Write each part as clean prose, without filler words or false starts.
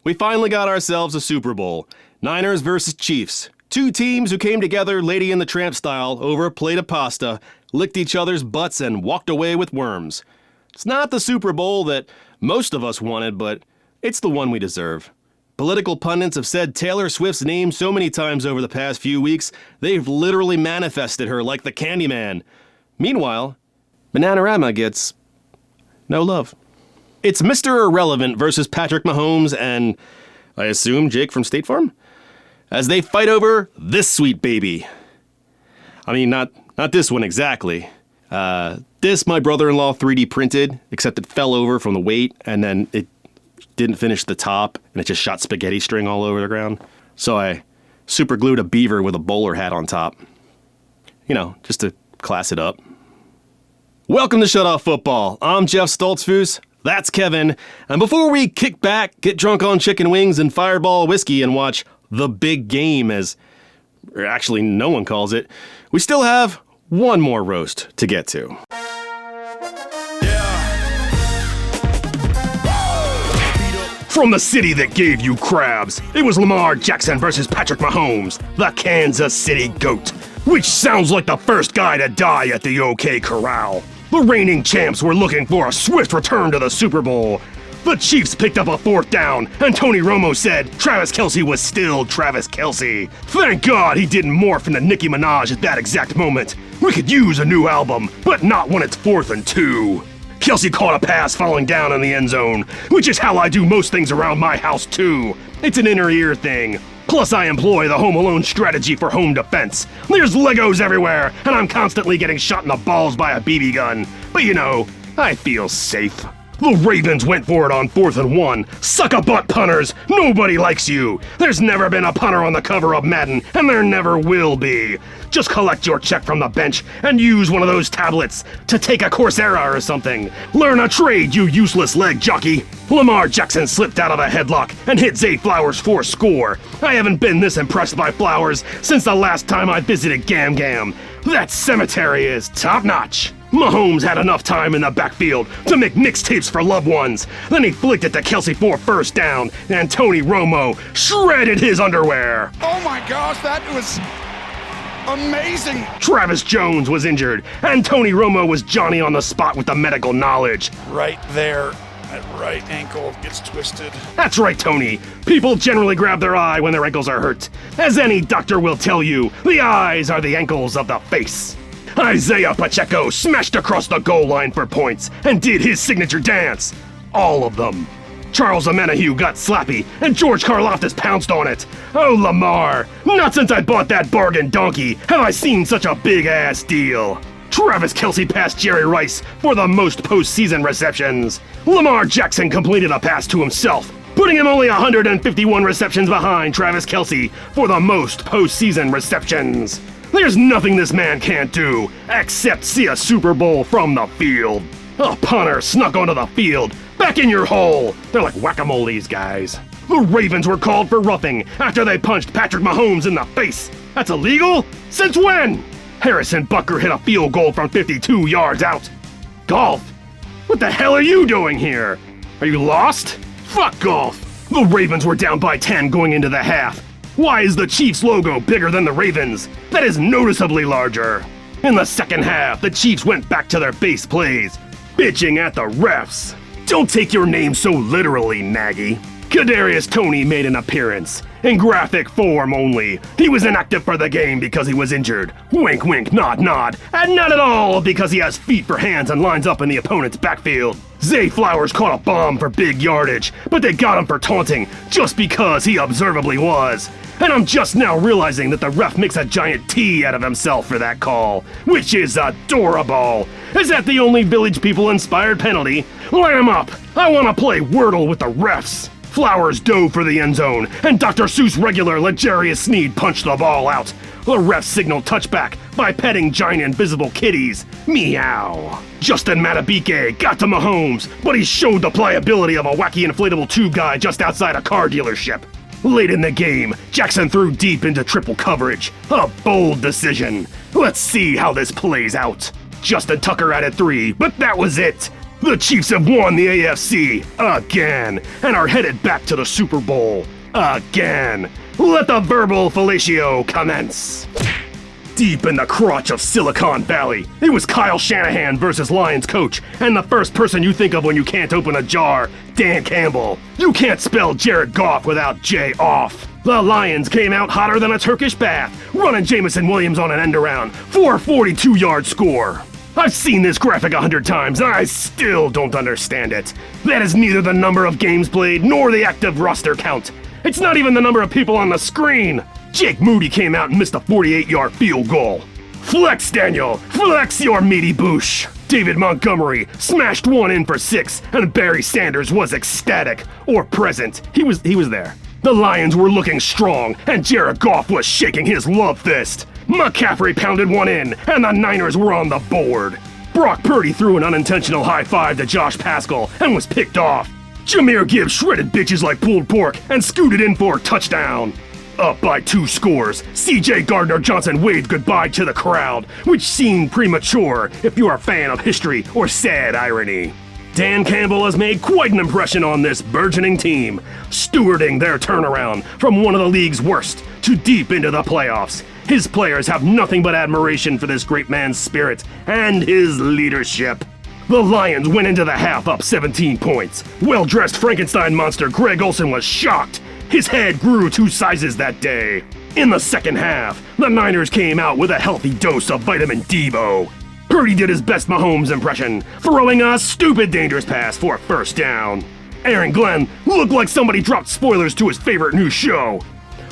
We finally got ourselves a Super Bowl. Niners versus Chiefs. Two teams who came together Lady and the Tramp style over a plate of pasta, licked each other's butts, and walked away with worms. It's not the Super Bowl that most of us wanted, but it's the one we deserve. Political pundits have said Taylor Swift's name so many times over the past few weeks, they've literally manifested her like the Candyman. Meanwhile, Bananarama gets no love. It's Mr. Irrelevant versus Patrick Mahomes and, I assume, Jake from State Farm? As they fight over this sweet baby. I mean, not this one exactly. This my brother-in-law 3D printed, except it fell over from the weight, and then it didn't finish the top, and it just shot spaghetti string all over the ground. So I super glued a beaver with a bowler hat on top. You know, just to class it up. Welcome to Shut Off Football. I'm Jeff Stoltzfus. That's Kevin. And before we kick back, get drunk on chicken wings and fireball whiskey and watch the big game, as actually no one calls it, we still have one more roast to get to. From the city that gave you crabs, it was Lamar Jackson versus Patrick Mahomes, the Kansas City GOAT, which sounds like the first guy to die at the OK Corral. The reigning champs were looking for a swift return to the Super Bowl. The Chiefs picked up a fourth down, and Tony Romo said Travis Kelce was still Travis Kelce. Thank God he didn't morph into Nicki Minaj at that exact moment. We could use a new album, but not when it's 4th and 2. Kelce caught a pass falling down in the end zone, which is how I do most things around my house too. It's an inner ear thing. Plus I employ the Home Alone strategy for home defense. There's Legos everywhere, and I'm constantly getting shot in the balls by a BB gun. But you know, I feel safe. The Ravens went for it on 4th and 1. Suck a butt, punters! Nobody likes you! There's never been a punter on the cover of Madden, and there never will be. Just collect your check from the bench and use one of those tablets to take a Coursera or something. Learn a trade, you useless leg jockey! Lamar Jackson slipped out of a headlock and hit Zay Flowers for a score. I haven't been this impressed by Flowers since the last time I visited Gam Gam. That cemetery is top-notch. Mahomes had enough time in the backfield to make mixtapes for loved ones. Then he flicked it to Kelce for first down, and Tony Romo shredded his underwear. Oh my gosh, that was amazing. Travis Jones was injured, and Tony Romo was Johnny on the spot with the medical knowledge. Right there, that right ankle gets twisted. That's right, Tony. People generally grab their eye when their ankles are hurt. As any doctor will tell you, the eyes are the ankles of the face. Isaiah Pacheco smashed across the goal line for points and did his signature dance. All of them. Charles Omenihu got slappy, and George Karlaftis pounced on it. Oh, Lamar, not since I bought that bargain donkey have I seen such a big-ass deal. Travis Kelce passed Jerry Rice for the most postseason receptions. Lamar Jackson completed a pass to himself, putting him only 151 receptions behind Travis Kelce for the most postseason receptions. There's nothing this man can't do, except see a Super Bowl from the field. A punter snuck onto the field. Back in your hole. They're like whack-a-mole, these guys. The Ravens were called for roughing after they punched Patrick Mahomes in the face. That's illegal? Since when? Harrison Butker hit a field goal from 52 yards out. Golf? What the hell are you doing here? Are you lost? Fuck golf. The Ravens were down by 10 going into the half. Why is the Chiefs logo bigger than the Ravens? That is noticeably larger. In the second half, the Chiefs went back to their base plays, bitching at the refs. Don't take your name so literally, Nagy. Kadarius Toney made an appearance, in graphic form only. He was inactive for the game because he was injured. Wink wink, nod nod, and not at all because he has feet for hands and lines up in the opponent's backfield. Zay Flowers caught a bomb for big yardage, but they got him for taunting just because he observably was. And I'm just now realizing that the ref makes a giant T out of himself for that call, which is adorable. Is that the only Village People inspired penalty? Line 'em up. I want to play Wordle with the refs. Flowers dove for the end zone, and Dr. Seuss regular Legarius Sneed punched the ball out. The refs signaled touchback by petting giant invisible kitties. Meow. Justin Matabike got to Mahomes, but he showed the pliability of a wacky inflatable tube guy just outside a car dealership. Late in the game, Jackson threw deep into triple coverage. A bold decision. Let's see how this plays out. Justin Tucker added 3, but that was it. The Chiefs have won the AFC again and are headed back to the Super Bowl again. Let the verbal fellatio commence. Deep in the crotch of Silicon Valley, it was Kyle Shanahan versus Lions coach, and the first person you think of when you can't open a jar, Dan Campbell. You can't spell Jared Goff without J off. The Lions came out hotter than a Turkish bath, running Jamison Williams on an end around for a 42-yard score. I've seen this graphic 100 times, and I still don't understand it. That is neither the number of games played nor the active roster count. It's not even the number of people on the screen. Jake Moody came out and missed a 48-yard field goal. Flex, Daniel! Flex your meaty boosh! David Montgomery smashed one in for 6, and Barry Sanders was ecstatic. Or present. He was there. The Lions were looking strong, and Jared Goff was shaking his love fist. McCaffrey pounded one in, and the Niners were on the board. Brock Purdy threw an unintentional high five to Josh Paschal and was picked off. Jahmyr Gibbs shredded bitches like pulled pork and scooted in for a touchdown. Up by 2 scores, C.J. Gardner-Johnson waved goodbye to the crowd, which seemed premature if you're a fan of history or sad irony. Dan Campbell has made quite an impression on this burgeoning team, stewarding their turnaround from one of the league's worst to deep into the playoffs. His players have nothing but admiration for this great man's spirit and his leadership. The Lions went into the half up 17 points. Well-dressed Frankenstein monster Greg Olsen was shocked. His head grew 2 sizes that day. In the second half, the Niners came out with a healthy dose of vitamin Devo. Purdy did his best Mahomes impression, throwing a stupid dangerous pass for a first down. Aaron Glenn looked like somebody dropped spoilers to his favorite new show.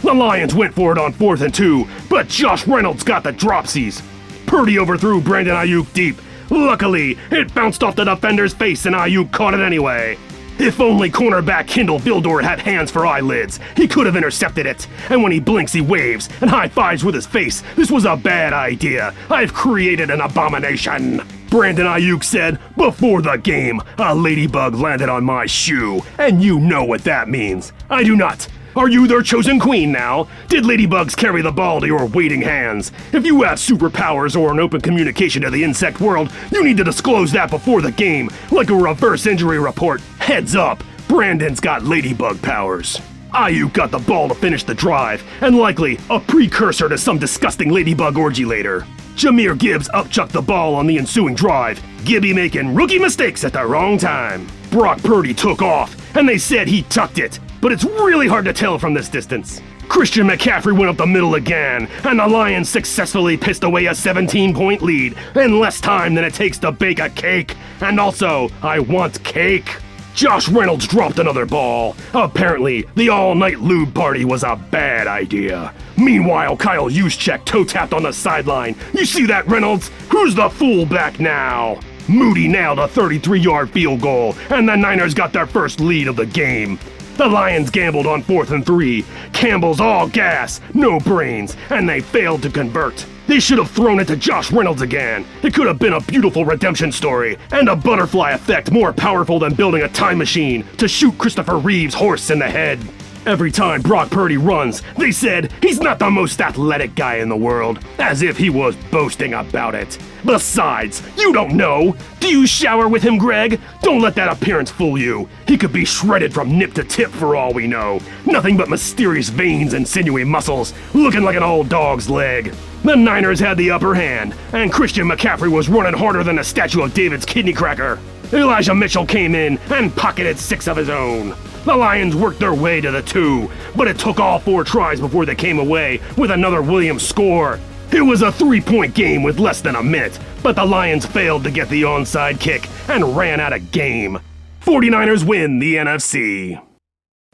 The Lions went for it on 4th and 2, but Josh Reynolds got the dropsies. Purdy overthrew Brandon Aiyuk deep. Luckily, it bounced off the defender's face and Aiyuk caught it anyway. If only cornerback Kendall Vildor had hands for eyelids, he could have intercepted it. And when he blinks, he waves and high-fives with his face. This was a bad idea. I've created an abomination. Brandon Aiyuk said, before the game, a ladybug landed on my shoe. And you know what that means. I do not. Are you their chosen queen now? Did ladybugs carry the ball to your waiting hands? If you have superpowers or an open communication to the insect world, you need to disclose that before the game, like a reverse injury report. Heads up, Brandon's got ladybug powers. Aiyuk got the ball to finish the drive, and likely a precursor to some disgusting ladybug orgy later. Jahmyr Gibbs upchucked the ball on the ensuing drive, Gibby making rookie mistakes at the wrong time. Brock Purdy took off, and they said he tucked it, but it's really hard to tell from this distance. Christian McCaffrey went up the middle again, and the Lions successfully pissed away a 17-point lead in less time than it takes to bake a cake. And also, I want cake. Josh Reynolds dropped another ball. Apparently, the all-night lube party was a bad idea. Meanwhile, Kyle Juszczyk toe-tapped on the sideline. You see that, Reynolds? Who's the fullback now? Moody nailed a 33-yard field goal, and the Niners got their first lead of the game. The Lions gambled on 4th and 3. Campbell's all gas, no brains, and they failed to convert. They should have thrown it to Josh Reynolds again. It could have been a beautiful redemption story, and a butterfly effect more powerful than building a time machine to shoot Christopher Reeve's horse in the head. Every time Brock Purdy runs, they said he's not the most athletic guy in the world, as if he was boasting about it. Besides, you don't know. Do you shower with him, Greg? Don't let that appearance fool you. He could be shredded from nip to tip for all we know. Nothing but mysterious veins and sinewy muscles, looking like an old dog's leg. The Niners had the upper hand, and Christian McCaffrey was running harder than a statue of David's kidney cracker. Elijah Mitchell came in and pocketed 6 of his own. The Lions worked their way to the 2, but it took all 4 tries before they came away with another Williams score. It was a 3-point game with less than a minute, but the Lions failed to get the onside kick and ran out of game. 49ers win the NFC.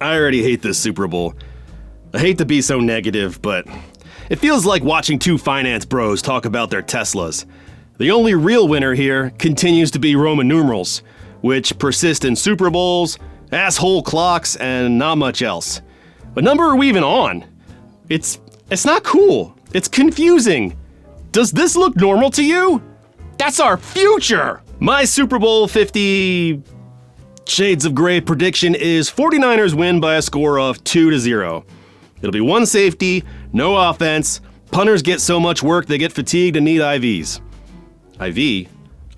I already hate this Super Bowl. I hate to be so negative, but it feels like watching 2 finance bros talk about their Teslas. The only real winner here continues to be Roman numerals, which persist in Super Bowls, asshole clocks, and not much else. What number are we even on? It's not cool. It's confusing. Does this look normal to you? That's our future! My Super Bowl 50 Shades of Grey prediction is 49ers win by a score of 2-0. It'll be 1 safety, no offense, punters get so much work they get fatigued and need IVs. IV?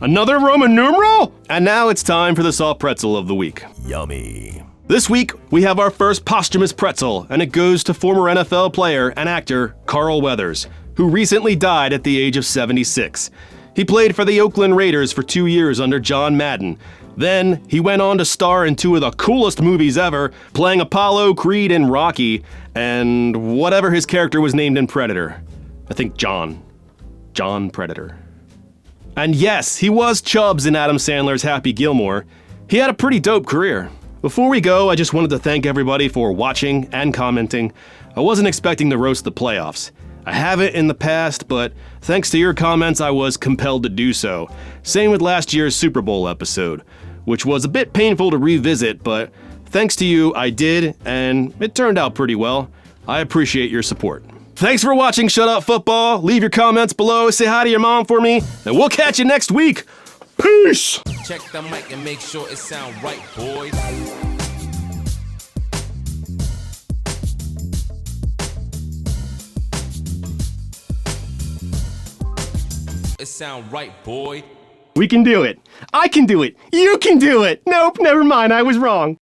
Another Roman numeral? And now it's time for the soft pretzel of the week. Yummy. This week, we have our first posthumous pretzel, and it goes to former NFL player and actor Carl Weathers, who recently died at the age of 76. He played for the Oakland Raiders for 2 years under John Madden. Then, he went on to star in 2 of the coolest movies ever, playing Apollo, Creed, and Rocky, and whatever his character was named in Predator. I think John Predator. And yes, he was Chubbs in Adam Sandler's Happy Gilmore. He had a pretty dope career. Before we go, I just wanted to thank everybody for watching and commenting. I wasn't expecting to roast the playoffs. I haven't in the past, but thanks to your comments, I was compelled to do so. Same with last year's Super Bowl episode, which was a bit painful to revisit, but thanks to you, I did, and it turned out pretty well. I appreciate your support. Thanks for watching Shut Up Football. Leave your comments below, say hi to your mom for me, and we'll catch you next week. Peace! Check the mic and make sure it sound right, boys. It sound right, boy. We can do it. I can do it. You can do it. Nope, never mind, I was wrong.